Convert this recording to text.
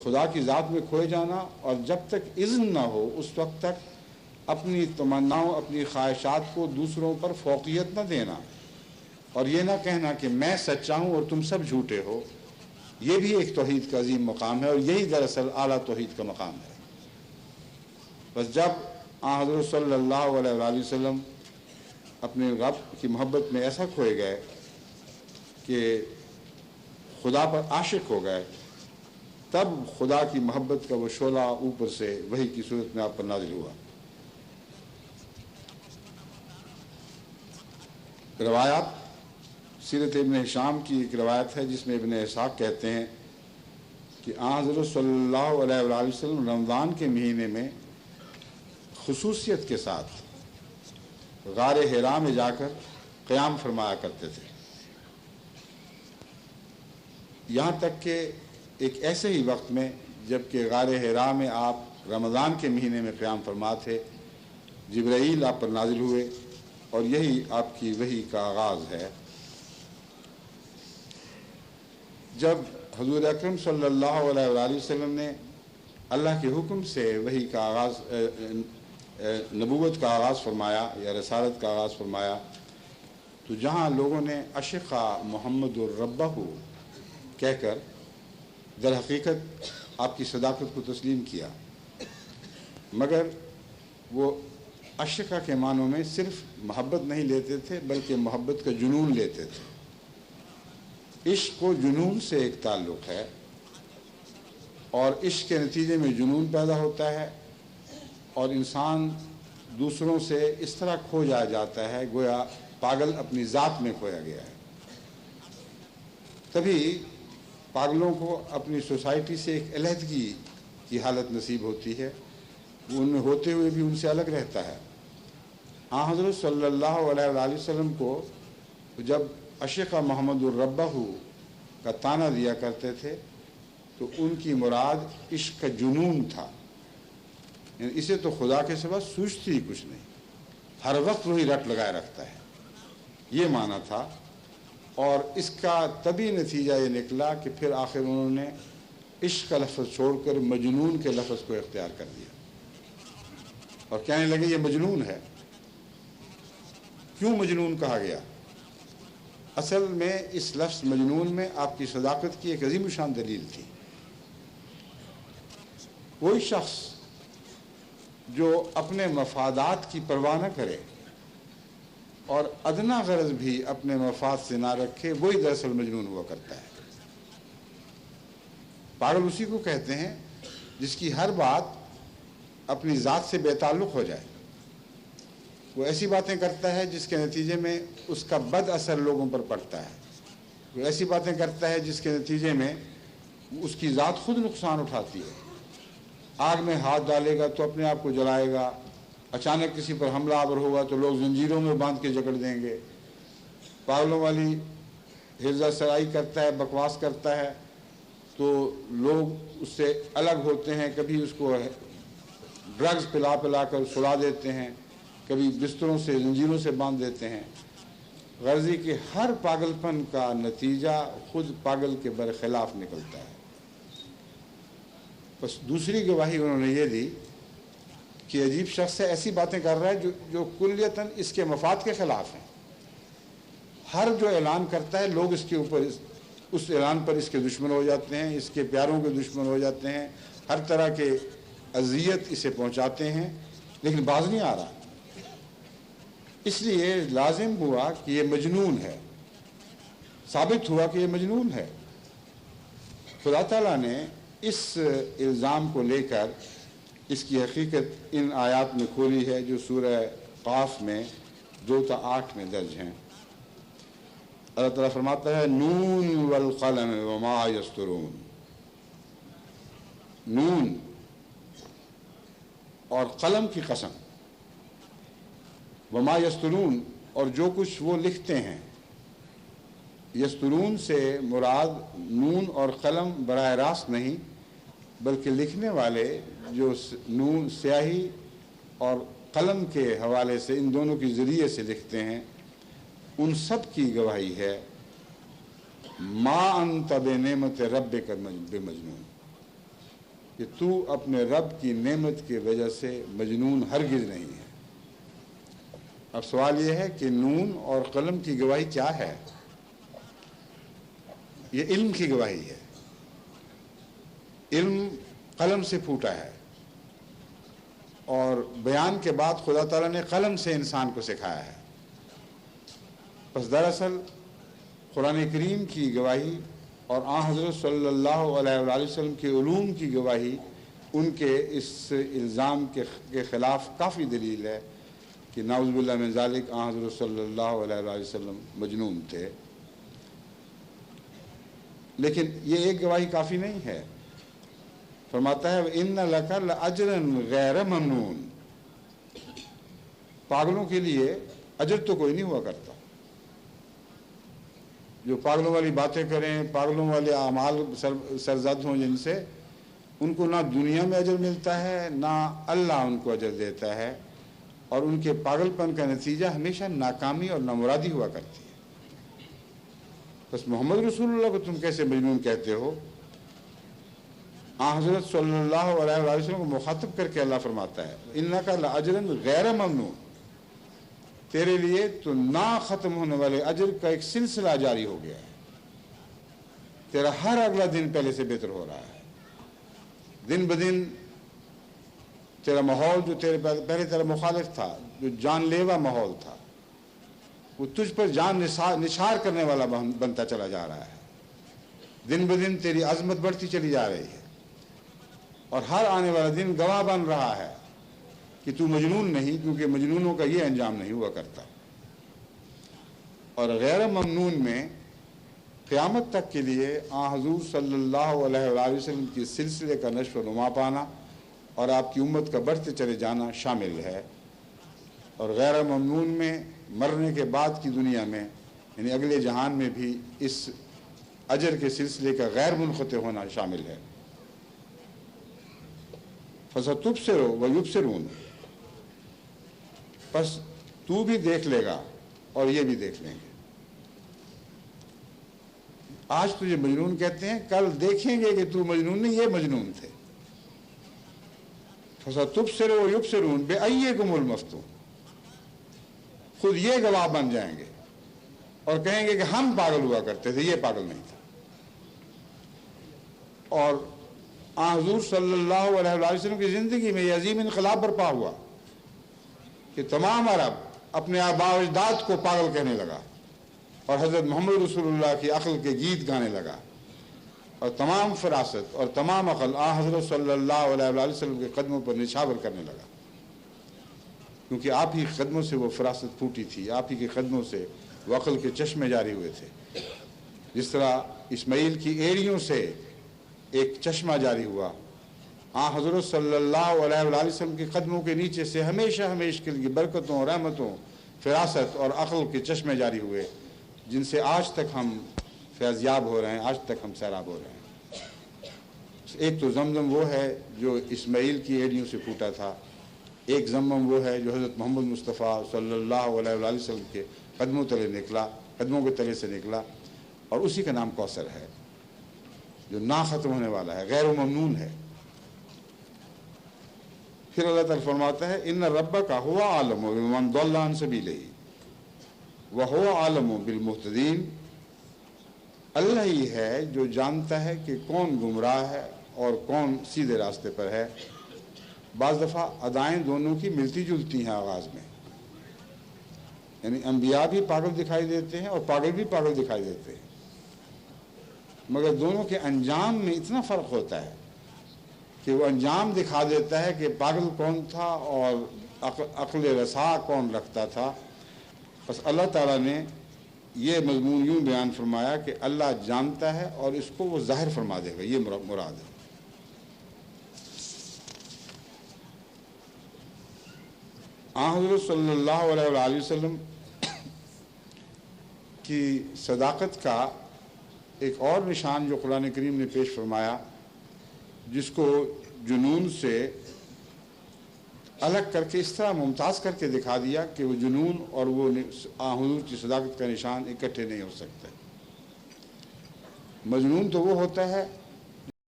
خدا کی ذات میں کھوئے جانا، اور جب تک اذن نہ ہو اس وقت تک اپنی تمناؤں، اپنی خواہشات کو دوسروں پر فوقیت نہ دینا، اور یہ نہ کہنا کہ میں سچا ہوں اور تم سب جھوٹے ہو۔ یہ بھی ایک توحید کا عظیم مقام ہے، اور یہی دراصل اعلیٰ توحید کا مقام ہے۔ بس جب حضرت صلی اللہ علیہ وآلہ وسلم اپنے رب کی محبت میں ایسا کھوئے گئے کہ خدا پر عاشق ہو گئے، تب خدا کی محبت کا وہ شعلہ اوپر سے وحی کی صورت میں آپ پر نازل ہوا۔ روایات، سیرت ابن ہشام کی ایک روایت ہے جس میں ابن اسحاق کہتے ہیں کہ حضرت صلی اللہ علیہ وآلہ وسلم رمضان کے مہینے میں خصوصیت کے ساتھ غار حرا میں جا کر قیام فرمایا کرتے تھے، یہاں تک کہ ایک ایسے ہی وقت میں جب کہ غار حرا میں آپ رمضان کے مہینے میں قیام فرما تھے، جبرائیل آپ پر نازل ہوئے، اور یہی آپ کی وحی کا آغاز ہے۔ جب حضور اکرم صلی اللہ علیہ وآلہ وسلم نے اللہ کے حکم سے وحی کا آغاز، نبوت کا آغاز فرمایا یا رسالت کا آغاز فرمایا، تو جہاں لوگوں نے اشقا محمد الربہ کہہ کر در حقیقت آپ کی صداقت کو تسلیم کیا، مگر وہ اشقا کے معنوں میں صرف محبت نہیں لیتے تھے بلکہ محبت کا جنون لیتے تھے۔ عشق و جنون سے ایک تعلق ہے، اور عشق کے نتیجے میں جنون پیدا ہوتا ہے، اور انسان دوسروں سے اس طرح کھو جاتا ہے گویا پاگل اپنی ذات میں کھویا گیا ہے۔ تبھی پاگلوں کو اپنی سوسائٹی سے ایک علیحدگی کی حالت نصیب ہوتی ہے، وہ ان میں ہوتے ہوئے بھی ان سے الگ رہتا ہے۔ حضرت صلی اللہ علیہ وآلہ وسلم کو جب اشقا محمد الربہ کا طعنہ دیا کرتے تھے تو ان کی مراد عشق کا جنون تھا، یعنی اسے تو خدا کے سوا سوچتی ہی کچھ نہیں، ہر وقت وہی رٹ لگائے رکھتا ہے، یہ معنی تھا۔ اور اس کا طبی نتیجہ یہ نکلا کہ پھر آخر انہوں نے عشق کا لفظ چھوڑ کر مجنون کے لفظ کو اختیار کر دیا، اور کہنے لگے یہ مجنون ہے۔ کیوں مجنون کہا گیا؟ اصل میں اس لفظ مجنون میں آپ کی صداقت کی ایک عظیم شان دلیل تھی۔ وہی شخص جو اپنے مفادات کی پرواہ نہ کرے اور ادنا غرض بھی اپنے مفاد سے نہ رکھے، وہی دراصل مجنون ہوا کرتا ہے۔ پاگل اسی کو کہتے ہیں جس کی ہر بات اپنی ذات سے بے تعلق ہو جائے، وہ ایسی باتیں کرتا ہے جس کے نتیجے میں اس کا بد اثر لوگوں پر پڑتا ہے، وہ ایسی باتیں کرتا ہے جس کے نتیجے میں اس کی ذات خود نقصان اٹھاتی ہے۔ آگ میں ہاتھ ڈالے گا تو اپنے آپ کو جلائے گا، اچانک کسی پر حملہ آور ہوگا تو لوگ زنجیروں میں باندھ کے جکڑ دیں گے۔ پاگلوں والی ہرزہ سرائی کرتا ہے، بکواس کرتا ہے تو لوگ اس سے الگ ہوتے ہیں، کبھی اس کو ڈرگز پلا پلا کر سلا دیتے ہیں، کبھی بستروں سے زنجیروں سے باندھ دیتے ہیں۔ غرضی کہ ہر پاگل پن کا نتیجہ خود پاگل کے برخلاف نکلتا ہے۔ بس دوسری گواہی انہوں نے یہ دی کہ عجیب شخص ہے، ایسی باتیں کر رہا ہے جو کلیتاً اس کے مفاد کے خلاف ہیں۔ ہر جو اعلان کرتا ہے لوگ اس کے اوپر اس اعلان پر اس کے دشمن ہو جاتے ہیں، اس کے پیاروں کے دشمن ہو جاتے ہیں، ہر طرح کے اذیت اسے پہنچاتے ہیں، لیکن باز نہیں آ رہا۔ اس لیے لازم ہوا کہ یہ مجنون ہے، ثابت ہوا کہ یہ مجنون ہے۔ خدا تعالیٰ نے اس الزام کو لے کر اس کی حقیقت ان آیات میں کھولی ہے جو سورہ قاف میں 2 تا 8 میں درج ہیں۔ اللہ تعالیٰ فرماتا ہے نون والقلم وما یسطرون، نون اور قلم کی قسم، وما یسطرون اور جو کچھ وہ لکھتے ہیں۔ یسطرون سے مراد نون اور قلم براہ راست نہیں بلکہ لکھنے والے جو نون سیاہی اور قلم کے حوالے سے ان دونوں کے ذریعے سے لکھتے ہیں، ان سب کی گواہی ہے ما انت بنعمت ربک بمجنون، کہ تو اپنے رب کی نعمت کی وجہ سے مجنون ہرگز نہیں ہے۔ اب سوال یہ ہے کہ نون اور قلم کی گواہی کیا ہے؟ یہ علم کی گواہی ہے۔ علم قلم سے پھوٹا ہے، اور بیان کے بعد خدا تعالیٰ نے قلم سے انسان کو سکھایا ہے۔ بس دراصل قرآن کریم کی گواہی اور آن حضرت صلی اللہ علیہ وآلہ وسلم کے علوم کی گواہی ان کے اس الزام کے خلاف کافی دلیل ہے کہ نعوذ باللہ من ذالک آن حضرت صلی اللہ علیہ وآلہ وسلم مجنون تھے۔ لیکن یہ ایک گواہی کافی نہیں ہے۔ فرماتا ہے وَإِنَّ لَكَ لَأَجْرًا غَيْرَ مَمْنُونَ، پاگلوں کے لیے اجر تو کوئی نہیں ہوا کرتا۔ جو پاگلوں والی باتیں کریں، پاگلوں والے اعمال سرزد ہوں جن سے، ان کو نہ دنیا میں اجر ملتا ہے نہ اللہ ان کو اجر دیتا ہے، اور ان کے پاگل پن کا نتیجہ ہمیشہ ناکامی اور نامرادی ہوا کرتی ہے۔ بس محمد رسول اللہ کو تم کیسے مجنون کہتے ہو؟ حضرت صلی اللہ علیہ وآلہ وسلم کو مخاطب کر کے اللہ فرماتا ہے اِنَّكَ لَأَجْرًا غَيْرَ مَمْنُونَ، تیرے لیے تو نہ ختم ہونے والے اجر کا ایک سلسلہ جاری ہو گیا ہے۔ تیرا ہر اگلا دن پہلے سے بہتر ہو رہا ہے۔ دن بدن تیرا ماحول جو پہلے تیرا مخالف تھا، جو جان لیوا ماحول تھا، وہ تجھ پر جان نثار کرنے والا بنتا چلا جا رہا ہے۔ دن بدن تیری عظمت بڑھتی چلی جا رہی ہے، اور ہر آنے والا دن گواہ بن رہا ہے کہ تو مجنون نہیں، کیونکہ مجنونوں کا یہ انجام نہیں ہوا کرتا۔ اور غیر ممنون میں قیامت تک کے لیے حضور صلی اللہ علیہ وآلہ وسلم کی سلسلے کا نشو و نما پانا اور آپ کی امت کا بڑھتے چلے جانا شامل ہے۔ اور غیر ممنون میں مرنے کے بعد کی دنیا میں، یعنی اگلے جہان میں بھی اس اجر کے سلسلے کا غیر منقطع ہونا شامل ہے۔ فَسَتُبْصِرُ وَيُبْصِرُونَ، پس تو بھی دیکھ لے گا اور یہ بھی دیکھ لیں گے۔ آج تجھے مجنون کہتے ہیں، کل دیکھیں گے کہ تو مجنون نہیں، یہ مجنون تھے۔ فَسَتُبْصِرُ وَيُبْصِرُونَ بِأَيِّكُمُ الْمَفْتُونُ، خود یہ گواہ بن جائیں گے اور کہیں گے کہ ہم پاگل ہوا کرتے تھے، یہ پاگل نہیں تھا۔ اور حضور صلی اللہ علیہ وآلہ وسلم کی زندگی میں یہ عظیم انقلاب برپا ہوا کہ تمام عرب اپنے آباء و اجداد کو پاگل کہنے لگا، اور حضرت محمد رسول اللہ کی عقل کے گیت گانے لگا، اور تمام فراست اور تمام عقل حضرت صلی اللہ علیہ وآلہ وسلم کے قدموں پر نچھاور کرنے لگا، کیونکہ آپ ہی قدموں سے وہ فراست پھوٹی تھی، آپ ہی کے قدموں سے وہ عقل کے چشمے جاری ہوئے تھے۔ جس طرح اسماعیل کی ایڑیوں سے ایک چشمہ جاری ہوا، حضرت صلی اللہ علیہ وآلہ وسلم کے قدموں کے نیچے سے ہمیشہ کے لیے برکتوں، رحمتوں، فراست اور عقل کے چشمے جاری ہوئے، جن سے آج تک ہم فیضیاب ہو رہے ہیں، آج تک ہم سیراب ہو رہے ہیں۔ ایک تو زمزم وہ ہے جو اسماعیل کی ایڑیوں سے پھوٹا تھا، ایک زمزم وہ ہے جو حضرت محمد مصطفیٰ صلی اللہ علیہ وآلہ وسلم کے قدموں کے تلے سے نکلا، اور اسی کا نام کوثر ہے جو نہ ختم ہونے والا ہے، غیر ممنون ہے۔ پھر اللہ تعالیٰ فرماتا ہے ان ربک هو اعلم بمن ضل عن سبیلہ وهو اعلم بالمہتدین، اللہ ہی ہے جو جانتا ہے کہ کون گمراہ ہے اور کون سیدھے راستے پر ہے۔ بعض دفعہ ادائیں دونوں کی ملتی جلتی ہیں آغاز میں، یعنی انبیاء بھی پاگل دکھائی دیتے ہیں اور پاگل بھی پاگل دکھائی دیتے ہیں، مگر دونوں کے انجام میں اتنا فرق ہوتا ہے کہ وہ انجام دکھا دیتا ہے کہ پاگل کون تھا اور عقل رسا کون رکھتا تھا۔ بس اللہ تعالیٰ نے یہ مضمون یوں بیان فرمایا کہ اللہ جانتا ہے اور اس کو وہ ظاہر فرما دے گا، یہ مراد ہے۔ حضرت صلی اللہ علیہ وآلہ وسلم کی صداقت کا ایک اور نشان جو قرآن کریم نے پیش فرمایا، جس کو جنون سے الگ کر کے اس طرح ممتاز کر کے دکھا دیا کہ وہ جنون اور وہ حضور کی صداقت کا نشان اکٹھے نہیں ہو سکتے۔ مجنون تو وہ ہوتا ہے